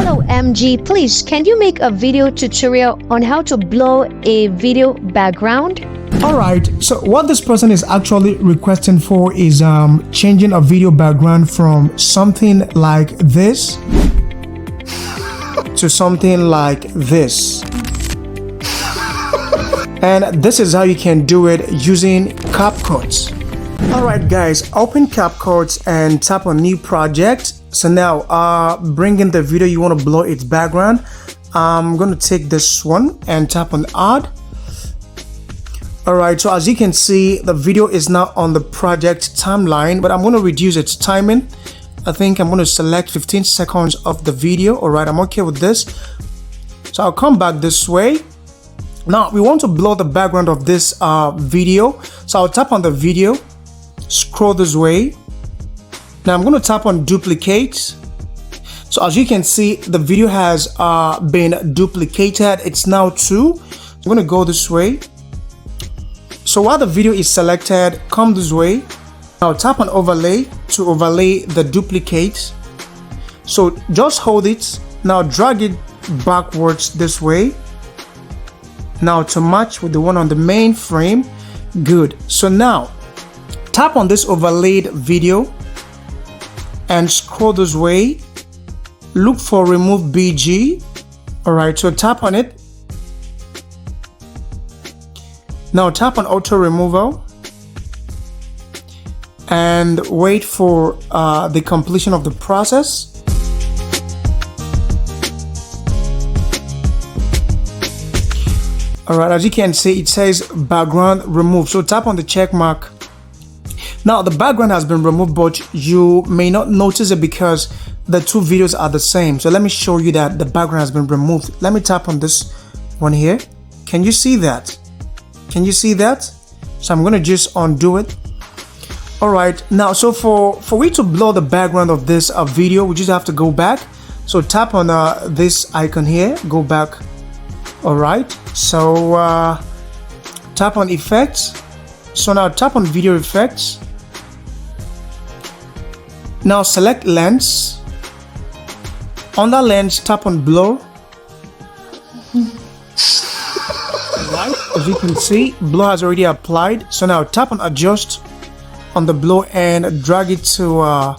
Hello MG, please can you make a video tutorial on how to blur a video background? Alright, so what this person is actually requesting for is changing a video background from something like this to something like this. And this is how you can do it using Capcut. Alright guys, open Capcut and tap on new project. So now bring in the video you want to blur its background. I'm going to take this one and tap on add. Alright, so as you can see, the video is now on the project timeline, but I'm going to reduce its timing. I think I'm going to select 15 seconds of the video. Alright, I'm okay with this. So I'll come back this way. Now we want to blur the background of this video. So I'll tap on the video, scroll this way. Now I'm going to tap on duplicate. So as you can see, the video has been duplicated. It's now 2. I'm going to go this way. So while the video is selected, come this way. Now tap on overlay to overlay the duplicate. So just hold it. Now drag it backwards this way. Now to match with the one on the main frame. Good. So now tap on this overlaid video and scroll this way. Look for remove BG. Alright, so tap on it. Now tap on auto removal and wait for the completion of the process. Alright, as you can see, it says background removed. So tap on the check mark. Now the background has been removed, but you may not notice it because the two videos are the same. So let me show you that the background has been removed. Let me tap on this one here. Can you see that? Can you see that? So I'm going to just undo it. Alright, now so for we to blur the background of this video, we just have to go back. So tap on this icon here, go back. Alright, so tap on effects. So now tap on video effects. Now select lens. Under lens, tap on blur. Right, as you can see, blur has already applied. So now tap on adjust on the blur and drag it to I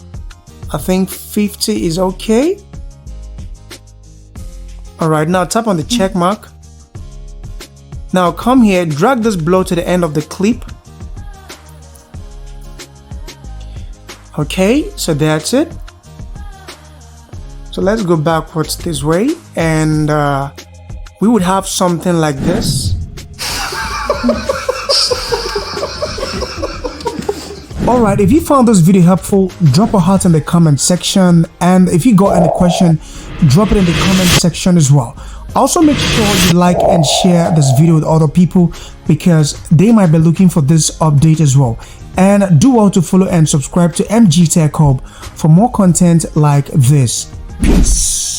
think 50 is okay. Alright, now tap on the check mark. Now come here, drag this blur to the end of the clip. Okay, so that's it. So let's go backwards this way and we would have something like this. Alright, if you found this video helpful, drop a heart in the comment section, and if you got any question, drop it in the comment section as well. Also make sure you like and share this video with other people because they might be looking for this update as well. And do well to follow and subscribe to 𝐁𝐀𝐂𝐿 for more content like this. Peace.